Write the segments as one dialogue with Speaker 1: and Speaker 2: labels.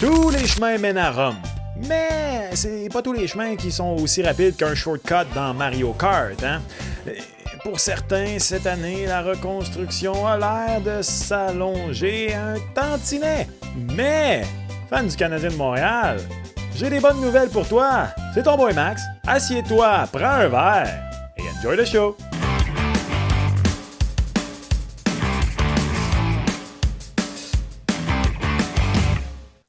Speaker 1: Tous les chemins mènent à Rome. Mais c'est pas tous les chemins qui sont aussi rapides qu'un shortcut dans Mario Kart, hein? Pour certains, cette année, la reconstruction a l'air de s'allonger un tantinet. Mais, fan du Canadien de Montréal, j'ai des bonnes nouvelles pour toi. C'est ton boy Max. Assieds-toi, prends un verre et enjoy the show.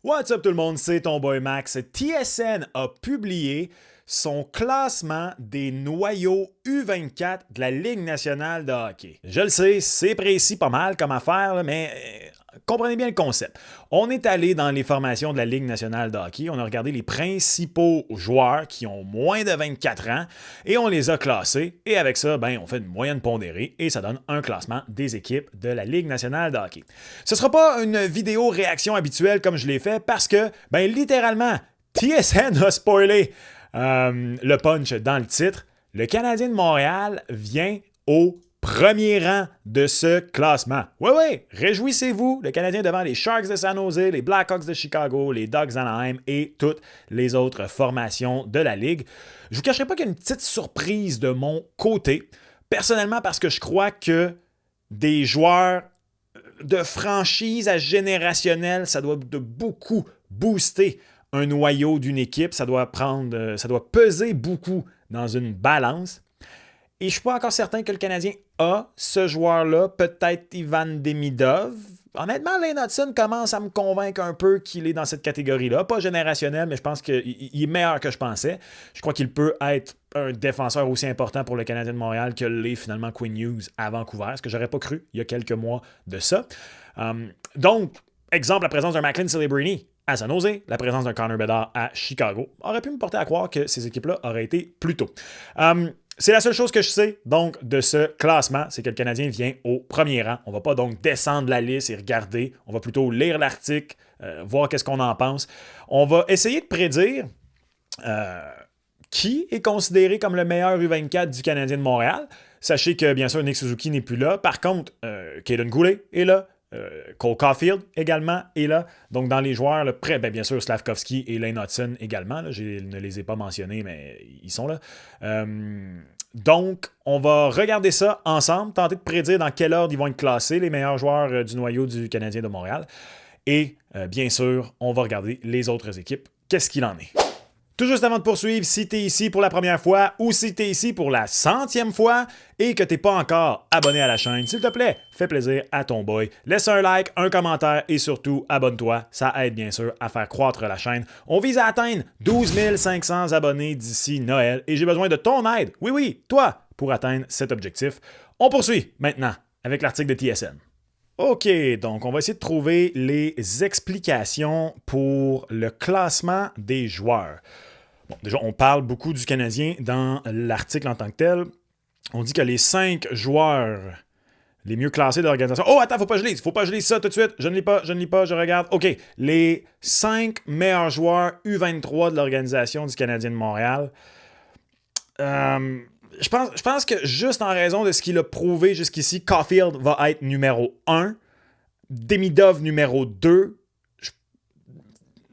Speaker 1: What's up tout le monde, c'est ton boy Max. TSN a publié son classement des noyaux U24 de la Ligue nationale de hockey. Je le sais, c'est précis pas mal comme affaire, mais comprenez bien le concept. On est allé dans les formations de la Ligue nationale de hockey, on a regardé les principaux joueurs qui ont moins de 24 ans et on les a classés. Et avec ça, on fait une moyenne pondérée et ça donne un classement des équipes de la Ligue nationale de hockey. Ce ne sera pas une vidéo réaction habituelle comme je l'ai fait parce que, littéralement, TSN a spoilé le punch dans le titre. Le Canadien de Montréal vient au premier rang de ce classement. Oui, réjouissez-vous, le Canadien devant les Sharks de San Jose, les Blackhawks de Chicago, les Ducks d'Anaheim et toutes les autres formations de la Ligue. Je ne vous cacherai pas qu'il y a une petite surprise de mon côté, personnellement parce que je crois que des joueurs de franchise à générationnel, ça doit de beaucoup booster un noyau d'une équipe, ça doit peser beaucoup dans une balance. Et je ne suis pas encore certain que le Canadien a ce joueur-là, peut-être Ivan Demidov. Honnêtement, Lane Hutson commence à me convaincre un peu qu'il est dans cette catégorie-là. Pas générationnel, mais je pense qu'il est meilleur que je pensais. Je crois qu'il peut être un défenseur aussi important pour le Canadien de Montréal que l'est finalement Quinn Hughes à Vancouver, ce que j'aurais pas cru il y a quelques mois de ça. Donc, exemple, la présence d'un Macklin Celebrini à San Jose, la présence d'un Connor Bedard à Chicago, aurait pu me porter à croire que ces équipes-là auraient été plus tôt. C'est la seule chose que je sais donc de ce classement, c'est que le Canadien vient au premier rang. On ne va pas donc descendre la liste et regarder. On va plutôt lire l'article, voir qu'est-ce qu'on en pense. On va essayer de prédire qui est considéré comme le meilleur U24 du Canadien de Montréal. Sachez que, bien sûr, Nick Suzuki n'est plus là. Par contre, Caden Goulet est là. Cole Caulfield également est là. Donc, dans les joueurs, là, bien sûr, Slavkovski et Lane Hutson également. Là, je ne les ai pas mentionnés, mais ils sont là. Donc, on va regarder ça ensemble, tenter de prédire dans quel ordre ils vont être classés, les meilleurs joueurs du noyau du Canadien de Montréal. Et, bien sûr, on va regarder les autres équipes. Qu'est-ce qu'il en est? Tout juste avant de poursuivre, si tu es ici pour la première fois ou si tu es ici pour la 100e fois et que tu n'es pas encore abonné à la chaîne, s'il te plaît, fais plaisir à ton boy. Laisse un like, un commentaire et surtout, abonne-toi. Ça aide bien sûr à faire croître la chaîne. On vise à atteindre 12 500 abonnés d'ici Noël et j'ai besoin de ton aide, oui, toi, pour atteindre cet objectif. On poursuit maintenant avec l'article de TSN. OK, donc on va essayer de trouver les explications pour le classement des joueurs. Bon, déjà, on parle beaucoup du Canadien dans l'article en tant que tel. On dit que les 5 joueurs les mieux classés de l'organisation... Oh, attends, faut pas que je lise ça tout de suite. Je ne lis pas, je regarde. OK, les 5 meilleurs joueurs U23 de l'organisation du Canadien de Montréal. Je pense que juste en raison de ce qu'il a prouvé jusqu'ici, Caulfield va être numéro 1, Demidov numéro 2,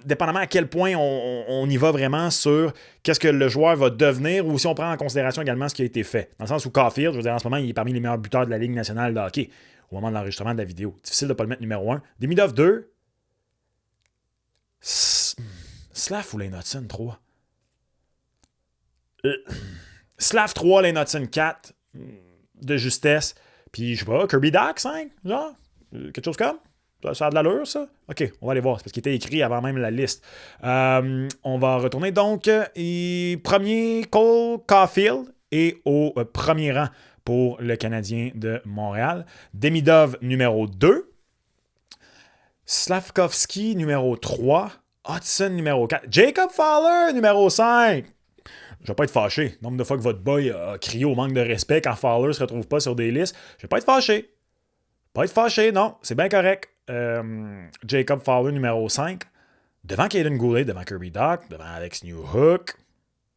Speaker 1: dépendamment à quel point on y va vraiment sur qu'est-ce que le joueur va devenir ou si on prend en considération également ce qui a été fait. Dans le sens où Caulfield, je veux dire, en ce moment, il est parmi les meilleurs buteurs de la Ligue nationale de hockey au moment de l'enregistrement de la vidéo. Difficile de ne pas le mettre numéro 1. Demidov 2, Slav ou Lane Hutson 3? Slav 3, Lane Hutson 4, de justesse. Puis, je sais pas, Kirby Dach 5, genre? Quelque chose comme? Ça a de l'allure, ça? OK, on va aller voir. C'est parce qu'il était écrit avant même la liste. On va retourner. Donc, premier, Cole Caulfield est au premier rang pour le Canadien de Montréal. Demidov, numéro 2. Slavkovski, numéro 3. Hutson, numéro 4. Jacob Fowler, numéro 5. Je vais pas être fâché. Le nombre de fois que votre boy a crié au manque de respect quand Fowler se retrouve pas sur des listes. Je vais pas être fâché. Pas être fâché, non. C'est bien correct. Jacob Fowler, numéro 5. Devant Caden Goulet, devant Kirby Dach, devant Alex Newhook.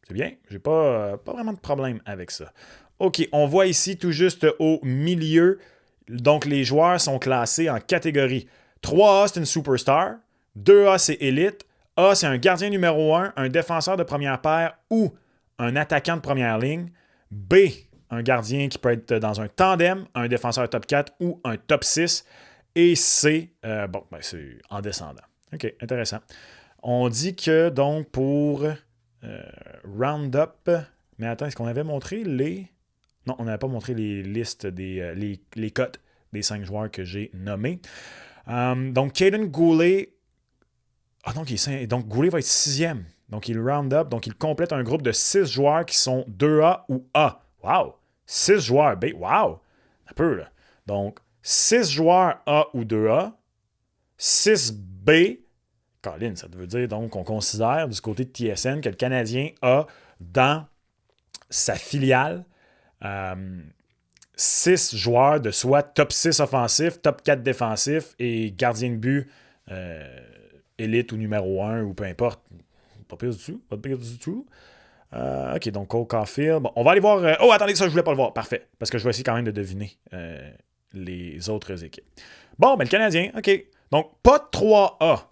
Speaker 1: C'est bien. J'ai pas vraiment de problème avec ça. OK, on voit ici tout juste au milieu. Donc, les joueurs sont classés en catégories. 3A, c'est une superstar. 2A, c'est élite. A, c'est un gardien numéro 1, un défenseur de première paire ou un attaquant de première ligne. B, un gardien qui peut être dans un tandem, un défenseur top 4 ou un top 6. Et C, c'est en descendant. OK, intéressant. On dit que donc pour Roundup, mais attends, est-ce qu'on avait montré les... Non, on n'avait pas montré les listes les cotes des 5 joueurs que j'ai nommés. Donc, Caden Goulet... Ah, donc Goulet va être 6e. Donc, il round-up. Donc, il complète un groupe de 6 joueurs qui sont 2A ou A. Wow! 6 joueurs B. Wow! Un peu, là. Donc, 6 joueurs A ou 2A. 6 B. Colin, ça veut dire donc qu'on considère du côté de TSN que le Canadien a dans sa filiale 6 joueurs de soit top 6 offensif, top 4 défensif et gardien de but élite ou numéro 1 ou peu importe. Pas pire du tout. OK, donc Cole Caulfield. Bon, on va aller voir... Oh, attendez, ça, je voulais pas le voir. Parfait. Parce que je vais essayer quand même de deviner les autres équipes. Bon, mais le Canadien, OK. Donc, pas de 3A.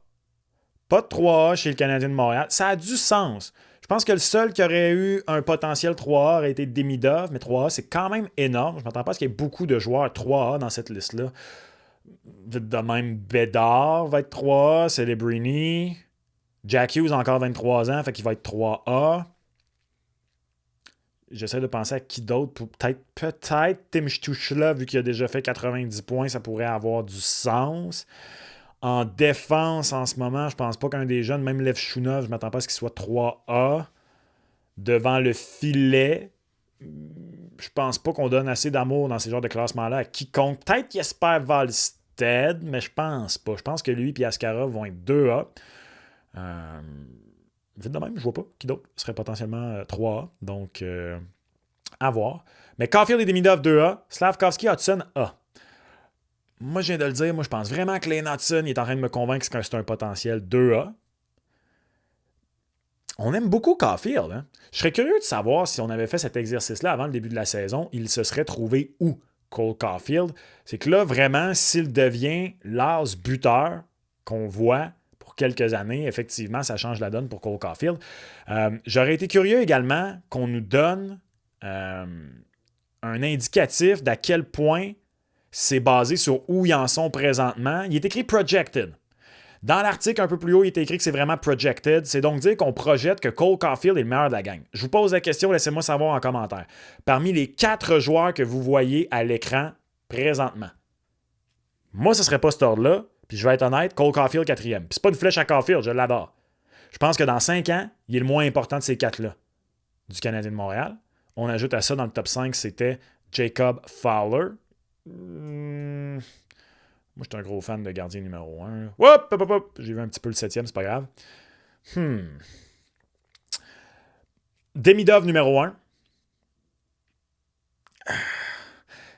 Speaker 1: Pas de 3A chez le Canadien de Montréal. Ça a du sens. Je pense que le seul qui aurait eu un potentiel 3A aurait été Demidov, mais 3A, c'est quand même énorme. Je ne m'attends pas à ce qu'il y ait beaucoup de joueurs 3A dans cette liste-là. De même, Bédard va être 3A, Celebrini. Jack Hughes a encore 23 ans, fait qu'il va être 3A. J'essaie de penser à qui d'autre. Peut-être Tim Stuchla, vu qu'il a déjà fait 90 points, ça pourrait avoir du sens. En défense, en ce moment, je pense pas qu'un des jeunes, même Lev Shunov, je ne m'attends pas à ce qu'il soit 3A. Devant le filet, je pense pas qu'on donne assez d'amour dans ces genres de classements-là à quiconque. Peut-être Jesper Wallstedt, mais je pense pas. Je pense que lui et Askarov vont être 2A. Vite de même, je vois pas qui d'autre serait potentiellement 3A. Donc, à voir. Mais Caulfield et Demidov 2A. Slavkovski Hudson A. Moi, je viens de le dire. Moi, je pense vraiment que Lane Hudson est en train de me convaincre que c'est un potentiel 2A. On aime beaucoup Caulfield. Hein? Je serais curieux de savoir si on avait fait cet exercice-là avant le début de la saison, il se serait trouvé où, Cole Caulfield? C'est que là, vraiment, s'il devient l'as buteur qu'on voit pour quelques années, effectivement, ça change la donne pour Cole Caulfield. J'aurais été curieux également qu'on nous donne un indicatif d'à quel point c'est basé sur où ils en sont présentement. Il est écrit « projected ». Dans l'article un peu plus haut, il est écrit que c'est vraiment « projected ». C'est donc dire qu'on projette que Cole Caulfield est le meilleur de la gang. Je vous pose la question, laissez-moi savoir en commentaire. Parmi les 4 joueurs que vous voyez à l'écran présentement, moi, ce ne serait pas cet ordre-là. Puis je vais être honnête, Cole Caulfield 4e. Puis c'est pas une flèche à Caulfield, je l'adore. Je pense que dans 5 ans, il est le moins important de ces 4-là du Canadien de Montréal. On ajoute à ça dans le top 5, c'était Jacob Fowler. Moi, je suis un gros fan de gardien numéro 1. Hop. J'ai vu un petit peu le 7e, c'est pas grave. Demidov numéro 1.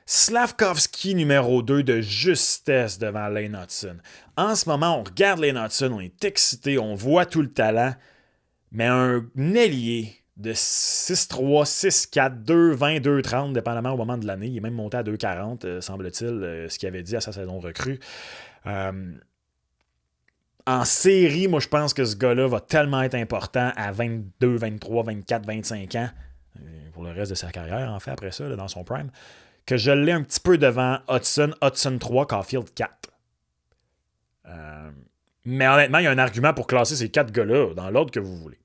Speaker 1: Slavkovski numéro 2 de justesse devant Lane Hudson. En ce moment, on regarde Lane Hudson, on est excité, on voit tout le talent, mais un ailier de 6'3, 6'4, 2'20, 2'30, dépendamment au moment de l'année. Il est même monté à 2'40, semble-t-il, ce qu'il avait dit à sa saison recrue. En série, moi, je pense que ce gars-là va tellement être important à 22, 23, 24, 25 ans, pour le reste de sa carrière, en fait, après ça, là, dans son prime, que je l'ai un petit peu devant Hudson 3, Caulfield 4. Mais honnêtement, il y a un argument pour classer ces 4 gars-là dans l'ordre que vous voulez.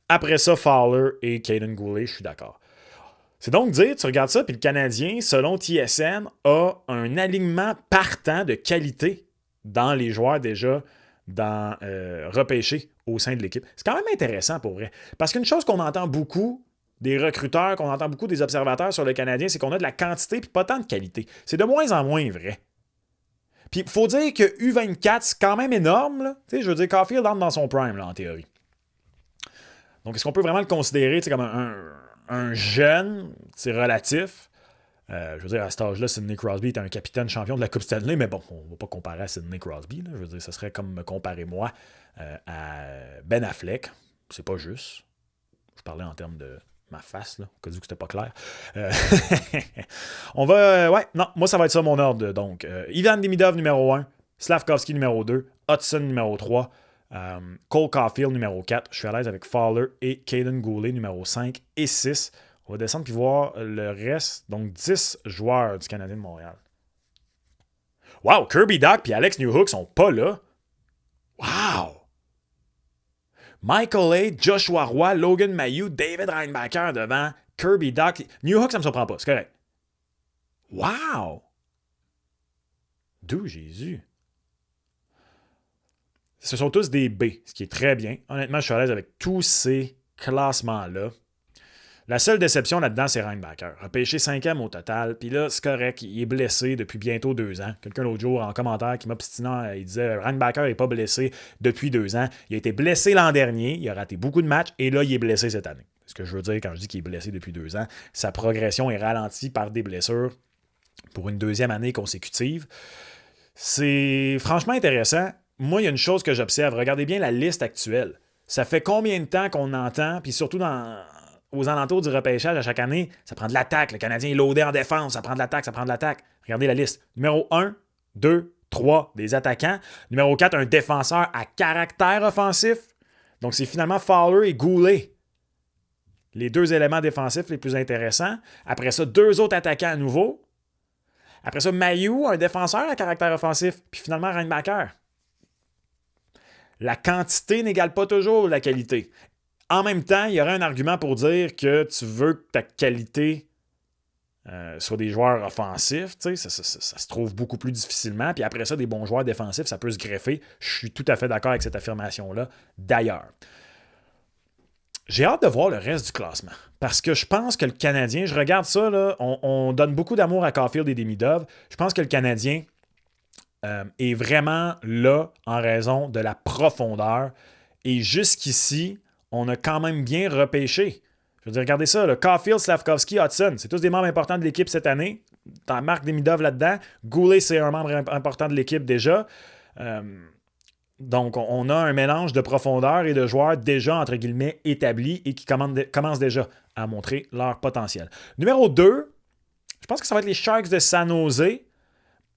Speaker 1: Après ça, Fowler et Caden Goulet, je suis d'accord. C'est donc dire, tu regardes ça, puis le Canadien, selon TSN, a un alignement partant de qualité dans les joueurs déjà repêchés au sein de l'équipe. C'est quand même intéressant pour vrai. Parce qu'une chose qu'on entend beaucoup des recruteurs, qu'on entend beaucoup des observateurs sur le Canadien, c'est qu'on a de la quantité puis pas tant de qualité. C'est de moins en moins vrai. Puis il faut dire que U24, c'est quand même énorme. Là. Je veux dire, Caulfield entre dans son prime, là, en théorie. Donc, est-ce qu'on peut vraiment le considérer comme un jeune, c'est relatif? Je veux dire, à cet âge-là, Sidney Crosby est un capitaine champion de la Coupe Stanley, mais bon, on ne va pas comparer à Sidney Crosby. Là. Je veux dire, ce serait comme me comparer, moi, à Ben Affleck. C'est pas juste. Je parlais en termes de ma face, là, au cas où c'était pas clair. On va... non, moi, ça va être ça mon ordre. Donc, Ivan Demidov, numéro 1, Slavkovski, numéro 2, Hudson, numéro 3, Cole Caulfield, numéro 4. Je suis à l'aise avec Fowler et Caden Goulet, numéro 5 et 6. On va descendre puis voir le reste. Donc, 10 joueurs du Canadien de Montréal. Wow! Kirby Dach et Alex Newhook sont pas là. Wow! Michael A, Joshua Roy, Logan Mailloux, David Reinbacher devant Kirby Dach. Newhook, ça me surprend pas. C'est correct. Wow! D'où Jésus? Ce sont tous des B, ce qui est très bien. Honnêtement, je suis à l'aise avec tous ces classements-là. La seule déception là-dedans, c'est Reinbacher. Repêché 5e au total, puis là, c'est correct, il est blessé depuis bientôt 2 ans. Quelqu'un l'autre jour, en commentaire, qui m'obstinant, il disait « Reinbacher n'est pas blessé depuis 2 ans. Il a été blessé l'an dernier, il a raté beaucoup de matchs, et là, il est blessé cette année. » Ce que je veux dire quand je dis qu'il est blessé depuis 2 ans, sa progression est ralentie par des blessures pour une 2e année consécutive. C'est franchement intéressant. Moi, il y a une chose que j'observe. Regardez bien la liste actuelle. Ça fait combien de temps qu'on entend, puis surtout aux alentours du repêchage à chaque année, ça prend de l'attaque. Le Canadien est loadé en défense. Ça prend de l'attaque, ça prend de l'attaque. Regardez la liste. Numéro 1, 2, 3, des attaquants. Numéro 4, un défenseur à caractère offensif. Donc, c'est finalement Fowler et Goulet. Les 2 éléments défensifs les plus intéressants. Après ça, 2 autres attaquants à nouveau. Après ça, Mailloux, un défenseur à caractère offensif. Puis finalement, Reinbacher. La quantité n'égale pas toujours la qualité. En même temps, il y aurait un argument pour dire que tu veux que ta qualité soit des joueurs offensifs. Ça se trouve beaucoup plus difficilement. Puis après ça, des bons joueurs défensifs, ça peut se greffer. Je suis tout à fait d'accord avec cette affirmation-là. D'ailleurs, j'ai hâte de voir le reste du classement. Parce que je pense que le Canadien, je regarde ça, là, on donne beaucoup d'amour à Caulfield et Demidov. Je pense que le Canadien est vraiment là en raison de la profondeur. Et jusqu'ici, on a quand même bien repêché. Je veux dire, regardez ça, le Caulfield, Slavkovski, Hudson, c'est tous des membres importants de l'équipe cette année. T'as Marc Demidov là-dedans. Goulet, c'est un membre important de l'équipe déjà. Donc, on a un mélange de profondeur et de joueurs déjà, entre guillemets, établis et qui commencent déjà à montrer leur potentiel. Numéro 2, je pense que ça va être les Sharks de San Jose,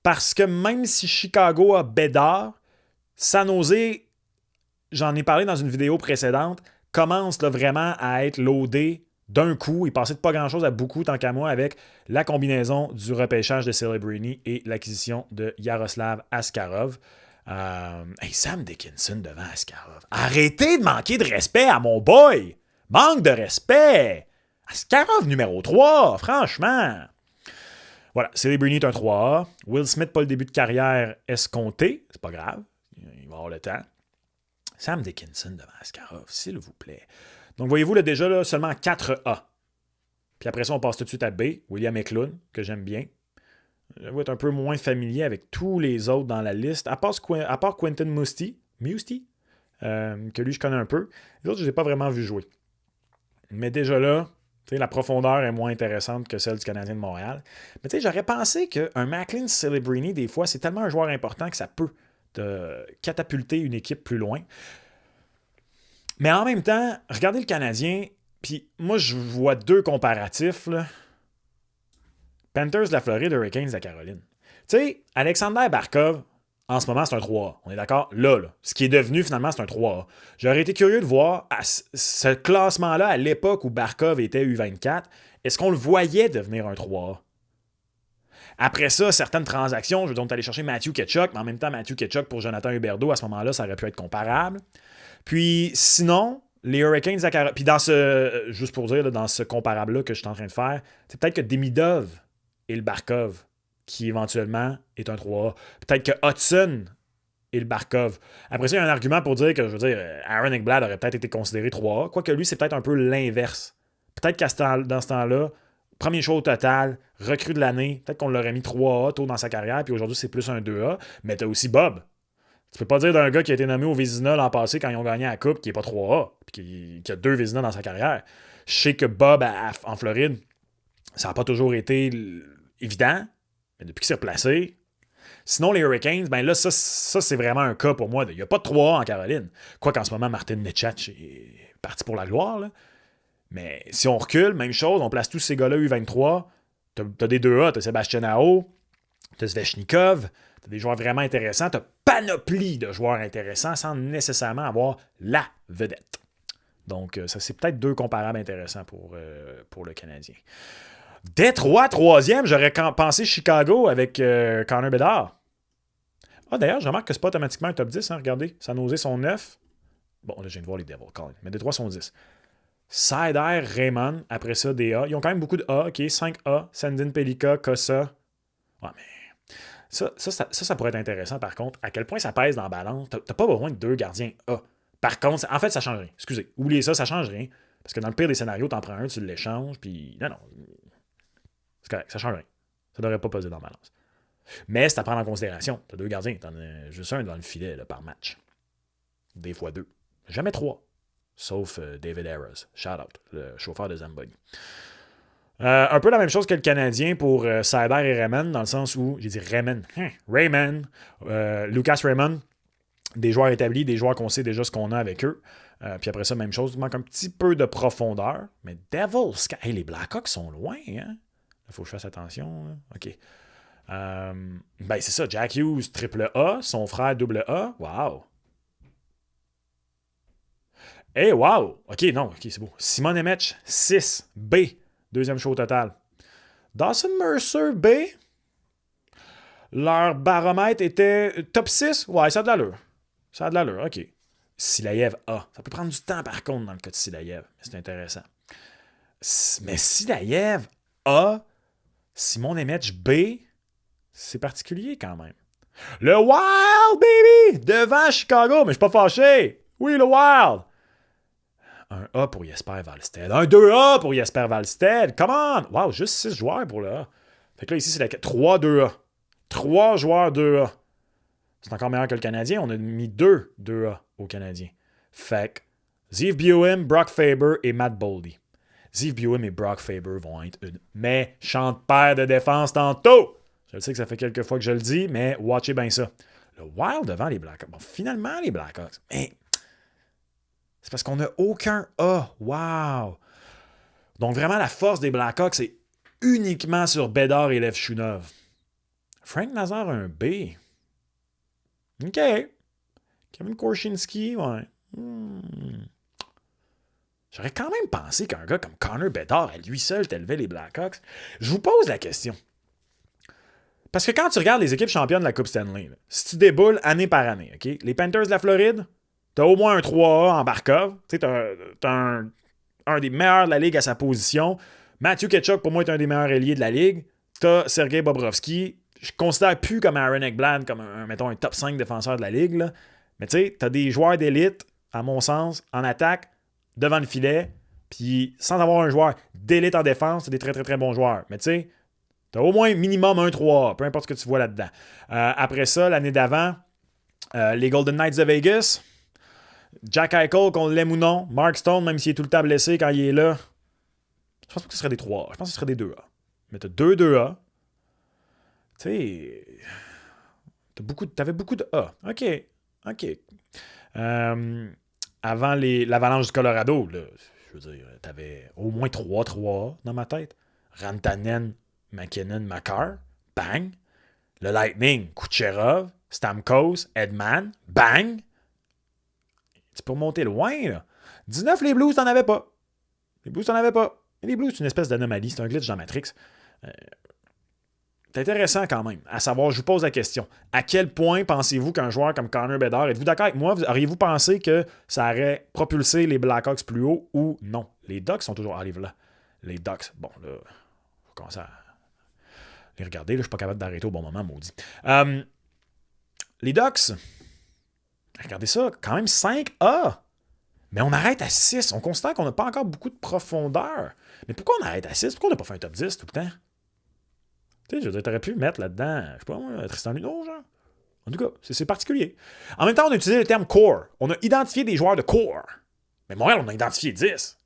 Speaker 1: parce que même si Chicago a Bédard, San Jose, j'en ai parlé dans une vidéo précédente, commence là, vraiment à être loadé d'un coup. Il passait de pas grand-chose à beaucoup, tant qu'à moi, avec la combinaison du repêchage de Celebrini et l'acquisition de Yaroslav Askarov. Sam Dickinson devant Askarov. Arrêtez de manquer de respect à mon boy! Manque de respect! Askarov numéro 3, franchement! Voilà, Celebrini est un 3A. Will Smith, pas le début de carrière escompté. C'est pas grave, il va avoir le temps. Sam Dickinson devant Askarov, s'il vous plaît. Donc, voyez-vous, là, déjà, là, seulement 4A. Puis après ça, on passe tout de suite à B. William Eklund, que j'aime bien. Je vais être un peu moins familier avec tous les autres dans la liste, à part Quentin Musty, que lui, je connais un peu. Les autres, je ne les ai pas vraiment vus jouer. Mais déjà là, la profondeur est moins intéressante que celle du Canadien de Montréal. Mais j'aurais pensé qu'un Macklin Celebrini, des fois, c'est tellement un joueur important que ça peut te catapulter une équipe plus loin. Mais en même temps, regardez le Canadien, puis moi, je vois 2 comparatifs, là. Panthers de la Floride, Hurricanes de la Caroline. Tu sais, Alexander Barkov, en ce moment, c'est un 3A. On est d'accord? Là. Ce qui est devenu, finalement, c'est un 3A. J'aurais été curieux de voir ce classement-là, à l'époque où Barkov était U24, est-ce qu'on le voyait devenir un 3A? Après ça, certaines transactions, je veux donc aller chercher Matthew Tkachuk, mais en même temps, Matthew Tkachuk pour Jonathan Huberdeau, à ce moment-là, ça aurait pu être comparable. Puis sinon, les Hurricanes de la Caroline... Puis juste pour dire, là, dans ce comparable-là que je suis en train de faire, c'est peut-être que Demidov et le Barkov, qui éventuellement est un 3A. Peut-être que Hudson et le Barkov. Après ça, il y a un argument pour dire que, je veux dire, Aaron Ekblad aurait peut-être été considéré 3A, quoique lui, c'est peut-être un peu l'inverse. Peut-être dans ce temps-là, premier choix au total, recrue de l'année, peut-être qu'on l'aurait mis 3A tôt dans sa carrière, puis aujourd'hui, c'est plus un 2A. Mais t'as aussi Bob. Tu peux pas dire d'un gars qui a été nommé au Vézina l'an passé quand ils ont gagné la Coupe, qui est pas 3A, puis qui a 2 Vézina dans sa carrière. Je sais que Bob, en Floride, ça n'a pas toujours été évident, mais depuis qu'il s'est replacé. Sinon, les Hurricanes, ben là, ça c'est vraiment un cas pour moi. Il n'y a pas de 3A en Caroline. Quoi qu'en ce moment, Martin Necas est parti pour la gloire. Là. Mais si on recule, même chose, on place tous ces gars-là U23. T'as des 2A, t'as Sébastien Aho, t'as Svechnikov, Tu as des joueurs vraiment intéressants. Tu as panoplie de joueurs intéressants sans nécessairement avoir la vedette. Donc, ça, c'est peut-être 2 comparables intéressants pour le Canadien. Détroit, 3e, j'aurais pensé Chicago avec Connor Bedard. Ah, d'ailleurs, je remarque que c'est pas automatiquement un top 10. Hein, regardez, San Jose sont 9. Bon, là, je viens de voir les Devils, mais Détroit sont 10. Seider, Raymond, après ça, des A. Ils ont quand même beaucoup de A, OK? 5 A, Sandin, Pelika, Kossa. Ouais, mais ça pourrait être intéressant, par contre. À quel point ça pèse dans la balance? T'as pas besoin de 2 gardiens A. Par contre, en fait, ça change rien. Excusez, oubliez ça change rien. Parce que dans le pire des scénarios, t'en prends un, tu l'échanges, puis non. C'est correct, ça change rien. Ça devrait pas peser dans la balance. Mais c'est à prendre en considération. T'as 2 gardiens, t'en as juste un dans le filet là, par match. Des fois 2. Jamais 3. Sauf David Ayres. Shout out, le chauffeur de Zamboni. Un peu la même chose que le Canadien pour Seider et Raymond, dans le sens où, j'ai dit Raymond, Lucas Raymond, des joueurs établis, des joueurs qu'on sait déjà ce qu'on a avec eux. Puis après ça, même chose, il manque un petit peu de profondeur. Mais Devils, hey, les Blackhawks sont loin. Hein? Il faut que je fasse attention. Là. OK. Ben c'est ça, Jack Hughes, triple A, son frère double A. Wow. Hey, wow! OK, non, OK, c'est beau. Simon Nemec, 6. B. Deuxième show au total. Dawson Mercer, B. Leur baromètre était top 6. Ouais, ça a de l'allure. Ça a de l'allure, OK. Silayev, A. Ça peut prendre du temps, par contre, dans le cas de Silayev. Mais c'est intéressant. Mais Silayev, A. Simon Nemec, B. C'est particulier, quand même. Le Wild, baby! Devant Chicago, mais je suis pas fâché. Oui, le Wild! Un A pour Jesper Wallstedt. Un 2A pour Jesper Wallstedt. Come on! Wow, juste 6 joueurs pour le A. Fait que là, ici, c'est la 3-2A. 3 joueurs 2A. C'est encore meilleur que le Canadien. On a mis 2 2A au Canadien. Fait que Zeev Buim, Brock Faber et Matt Boldy. Zeev Buim et Brock Faber vont être une méchante paire de défense tantôt. Je sais que ça fait quelques fois que je le dis, mais watchez bien ça. Le Wild devant les Blackhawks. Bon, finalement, les Blackhawks. Mais c'est parce qu'on n'a aucun A. Wow! Donc, vraiment, la force des Blackhawks, c'est uniquement sur Bédard et Levchunov. Frank Nazar a un B. OK. Kevin Korchinski, ouais. J'aurais quand même pensé qu'un gars comme Connor Bedard, à lui seul, t'élevait les Blackhawks. Je vous pose la question. Parce que quand tu regardes les équipes championnes de la Coupe Stanley, là, si tu déboules année par année, OK? Les Panthers de la Floride, t'as au moins un 3A en Barkov. Tu sais, t'as un des meilleurs de la Ligue à sa position. Matthew Tkachuk, pour moi, est un des meilleurs ailiers de la Ligue. T'as Sergei Bobrovsky. Je considère plus comme Aaron Ekblad comme un top 5 défenseur de la Ligue. Là. Mais tu sais, t'as des joueurs d'élite, à mon sens, en attaque, devant le filet. Puis sans avoir un joueur d'élite en défense, c'est des très très très bons joueurs. Mais tu sais, t'as au moins minimum un 3A, peu importe ce que tu vois là-dedans. Après ça, l'année d'avant, les Golden Knights de Vegas, Jack Eichel, qu'on l'aime ou non, Mark Stone, même s'il est tout le temps blessé quand il est là, je pense pas que ce serait des 3A, je pense que ce serait des 2A. Mais t'as 2 2A. Tu sais, t'avais beaucoup de A. OK. Avant l'Avalanche du Colorado, là, je veux dire, t'avais au moins 3 3A dans ma tête. Rantanen, McKinnon, Makar, bang. Le Lightning, Kucherov, Stamkos, Edman, bang. Tu peux remonter loin, là. 19, les Blues, t'en avais pas. Les Blues, c'est une espèce d'anomalie. C'est un glitch dans Matrix. C'est intéressant quand même. À savoir, je vous pose la question. À quel point pensez-vous qu'un joueur comme Connor Bedard, êtes-vous d'accord avec moi? Auriez-vous pensé que ça aurait propulsé les Blackhawks plus haut ou non? Les Ducks sont toujours... Ah, là. Les Ducks. Bon, là, faut commencer à les regarder. Là, je suis pas capable d'arrêter au bon moment, maudit. Les Ducks... Regardez ça, quand même 5A. Mais on arrête à 6. On constate qu'on n'a pas encore beaucoup de profondeur. Mais pourquoi on arrête à 6? Pourquoi on n'a pas fait un top 10 tout le temps? Tu sais, je veux dire, t'aurais pu mettre là-dedans, je sais pas, Tristan Luneau, genre. En tout cas, c'est particulier. En même temps, on a utilisé le terme core. On a identifié des joueurs de core. Mais Montréal, on a identifié 10.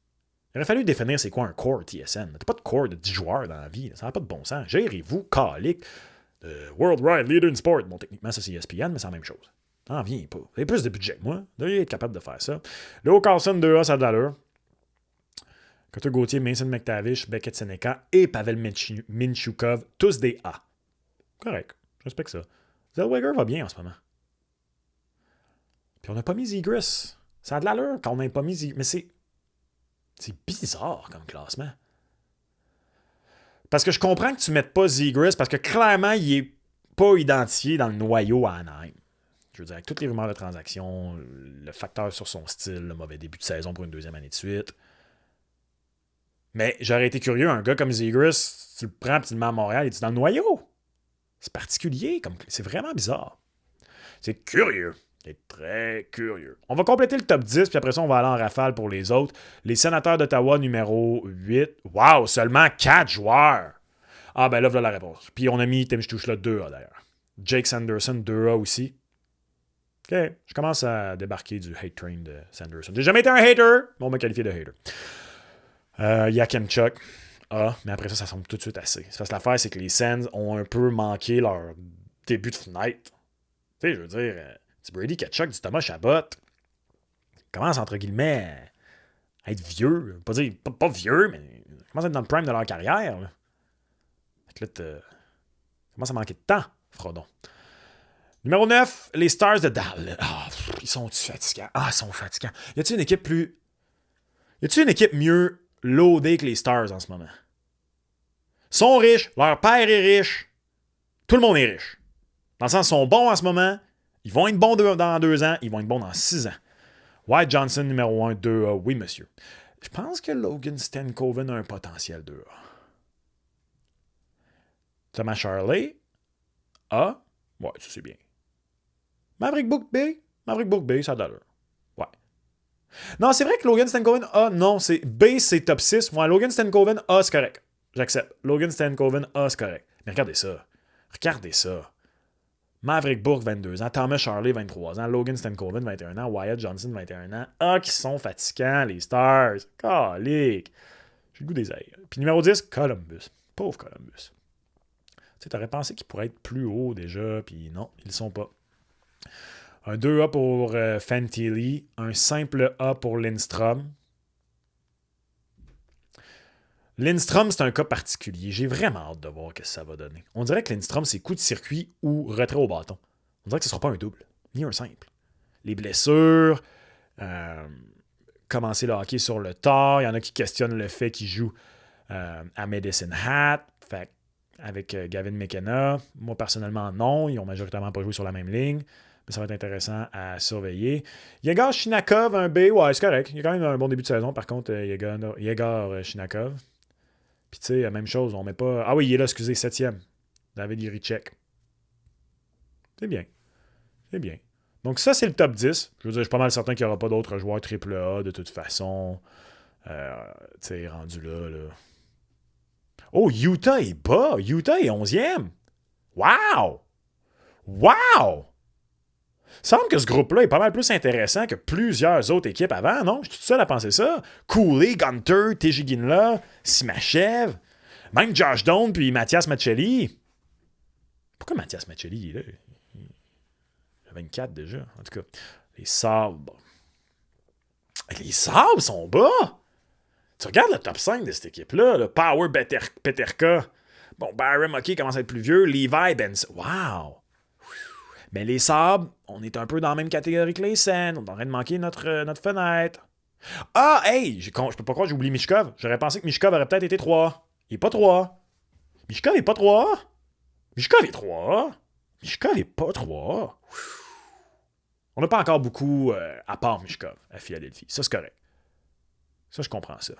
Speaker 1: Il aurait fallu définir c'est quoi un core TSN. T'as pas de core de 10 joueurs dans la vie. Ça n'a pas de bon sens. Gérez-vous, calique. Worldwide Leader in Sport. Bon, techniquement, ça c'est ESPN, mais c'est la même chose. T'en viens pas. Vous avez plus de budget que moi. Vous devriez être capable de faire ça. Léo Carlson, 2A, ça a de l'allure. Carter Gauthier, Mason McTavish, Beckett Seneca et Pavel Minchukov, tous des A. Correct. Je respecte ça. Zellweger va bien en ce moment. Puis on n'a pas mis Zegras. Ça a de l'allure qu'on n'ait pas mis Zegras. Mais c'est bizarre comme classement. Parce que je comprends que tu ne mettes pas Zegras parce que clairement, il n'est pas identifié dans le noyau à Anaheim. Je veux dire, avec toutes les rumeurs de transactions, le facteur sur son style, le mauvais début de saison pour une deuxième année de suite. Mais j'aurais été curieux, un gars comme Zegras, tu le prends et tu le mets à Montréal, il est dans le noyau. C'est particulier, c'est vraiment bizarre. C'est curieux. C'est très curieux. On va compléter le top 10, puis après ça, on va aller en rafale pour les autres. Les Sénateurs d'Ottawa, numéro 8. Wow, seulement 4 joueurs. Ah, ben là, voilà la réponse. Puis on a mis Tim Stuchla 2A d'ailleurs. Jake Sanderson 2A aussi. OK, je commence à débarquer du hate train de Sanderson. J'ai jamais été un hater, mais on m'a qualifié de hater. Yakemchuk A, mais après ça, ça semble tout de suite assez. Parce que l'affaire, c'est que les Sens ont un peu manqué leur début de fenêtre. Tu sais, je veux dire, du Brady Tkachuk, du Thomas Chabot, commence, entre guillemets, à être vieux. Pas dire, pas vieux, mais commence à être dans le prime de leur carrière. Là. Fait que là, commence à manquer de temps, Frodon. Numéro 9, les Stars de Dallas. Ah, ils sont fatigants. Ah, ils sont fatigants. Y a-t-il une équipe plus... Y a-t-il une équipe mieux loadée que les Stars en ce moment? Ils sont riches, leur père est riche, tout le monde est riche. Dans le sens, ils sont bons en ce moment, ils vont être bons dans 2 ans, ils vont être bons dans 6 ans. Wyatt Johnson, numéro 1, 2A, oui monsieur. Je pense que Logan Stankoven a un potentiel 2A. Thomas Charley, A, ouais, ça c'est bien. Maverick Book B, ça a de l'allure. Ouais. Non, c'est vrai que Logan Stankoven A, non, c'est B, c'est top 6. Ouais, Logan Stankoven A, c'est correct. J'accepte. Logan Stankoven A, c'est correct. Mais regardez ça. Regardez ça. Maverick Bourque, 22 ans. Thomas Charley, 23 ans. Logan Stankoven, 21 ans. Wyatt Johnson, 21 ans. Ah, qui sont fatigants, les Stars. Calique. J'ai le goût des ailes. Puis numéro 10, Columbus. Pauvre Columbus. Tu sais, t'aurais pensé qu'ils pourraient être plus hauts déjà, puis non, ils le sont pas. Un 2A pour Fantilli. Un simple A pour Lindstrom. Lindstrom, c'est un cas particulier. J'ai vraiment hâte de voir ce que ça va donner. On dirait que Lindstrom, c'est coup de circuit ou retrait au bâton. On dirait que ce ne sera pas un double, ni un simple. Les blessures, commencer le hockey sur le tard. Il y en a qui questionnent le fait qu'il joue à Medicine Hat, fait, avec Gavin McKenna. Moi, personnellement, non. Ils n'ont majoritairement pas joué sur la même ligne. Mais ça va être intéressant à surveiller. Yegor Shinakov, un B, ouais, c'est correct. Il y a quand même un bon début de saison. Par contre, Yegor Shinakov. Puis, tu sais, la même chose, on met pas... Ah oui, il est là, excusez, 7e. David Jiricek. C'est bien. C'est bien. Donc, ça, c'est le top 10. Je veux dire, je suis pas mal certain qu'il n'y aura pas d'autres joueurs AAA de toute façon. Tu sais, rendu là. Oh, Utah est bas. Utah est 11e. Wow! Wow! Il semble que ce groupe-là est pas mal plus intéressant que plusieurs autres équipes avant, non? Je suis tout seul à penser ça. Cooley, Gunter, TJ Ginla, Simachev, même Josh Doan puis Mathias Maccelli. Pourquoi Mathias Maccelli est là? Il a 24 déjà. En tout cas, les Sabres. Les Sabres sont bas! Tu regardes le top 5 de cette équipe-là. Le Power Peterka. Bon, Byron, OK, commence à être plus vieux. Levi, Benson. Wow! Mais les Sabres, on est un peu dans la même catégorie que les Sens. On est en train de manquer notre fenêtre. Ah, hey! Je peux pas croire que j'oublie Mishkov. J'aurais pensé que Mishkov aurait peut-être été 3. Il est pas 3. Mishkov est pas 3. Mishkov est 3. Mishkov est pas 3. On n'a pas encore beaucoup à part Mishkov à Philadelphie. Ça, c'est correct. Ça, je comprends ça.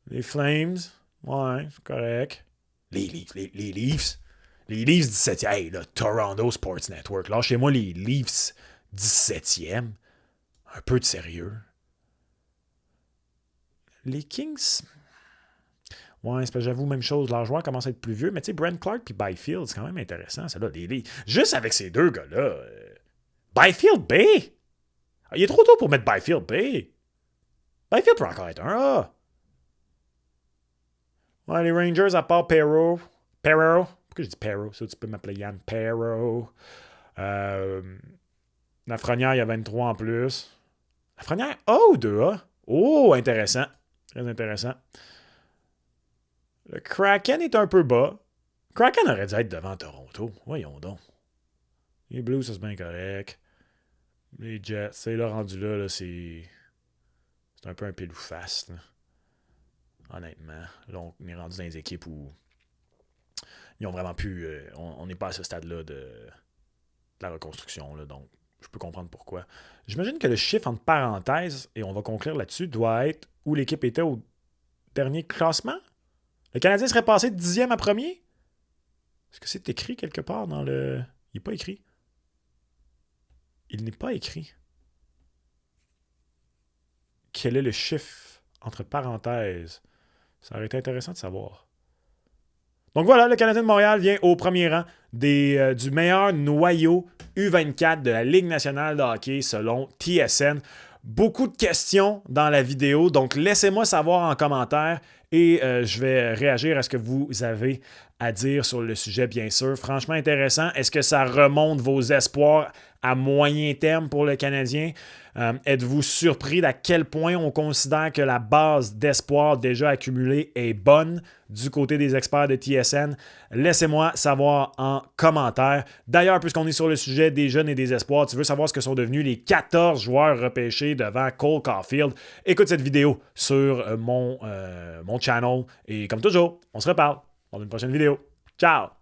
Speaker 1: Les Flames, ouais, c'est correct. Les Leafs. Les Leafs 17e. Hey, là, Toronto Sports Network. Lâchez-moi les Leafs 17e. Un peu de sérieux. Les Kings... Ouais, c'est parce que j'avoue, même chose. Leurs joueurs commencent à être plus vieux. Mais tu sais, Brent Clark puis Byfield, c'est quand même intéressant. Ça, là, juste avec ces deux gars-là. Byfield B! Il est trop tôt pour mettre Byfield B. Byfield peut encore être un A. Ouais, les Rangers, à part Perro. Pourquoi je dis Perro? Ça, tu peux m'appeler Yann Perro. Lafrenière, il y a 23 en plus. Lafrenière A ou 2A? Oh, intéressant. Très intéressant. Le Kraken est un peu bas. Kraken aurait dû être devant Toronto. Voyons donc. Les Blues, ça c'est bien correct. Les Jets, c'est là rendu là, c'est un peu un pile ou face. Là. Honnêtement. Là, on est rendu dans les équipes où ils ont vraiment pu. On n'est pas à ce stade-là de la reconstruction. Là, donc, je peux comprendre pourquoi. J'imagine que le chiffre entre parenthèses, et on va conclure là-dessus, doit être où l'équipe était au dernier classement. Le Canadien serait passé de 10e à 1er. Est-ce que c'est écrit quelque part dans le... Il n'est pas écrit. Il n'est pas écrit. Quel est le chiffre entre parenthèses? Ça aurait été intéressant de savoir. Donc voilà, le Canadien de Montréal vient au premier rang du meilleur noyau U24 de la Ligue nationale de hockey selon TSN. Beaucoup de questions dans la vidéo, donc laissez-moi savoir en commentaire et je vais réagir à ce que vous avez à dire sur le sujet, bien sûr. Franchement intéressant. Est-ce que ça remonte vos espoirs à moyen terme pour le Canadien? Êtes-vous surpris d'à quel point on considère que la base d'espoir déjà accumulée est bonne du côté des experts de TSN? Laissez-moi savoir en commentaire. D'ailleurs, puisqu'on est sur le sujet des jeunes et des espoirs, tu veux savoir ce que sont devenus les 14 joueurs repêchés devant Cole Caulfield? Écoute cette vidéo sur mon channel. Et comme toujours, on se reparle dans une prochaine vidéo. Ciao!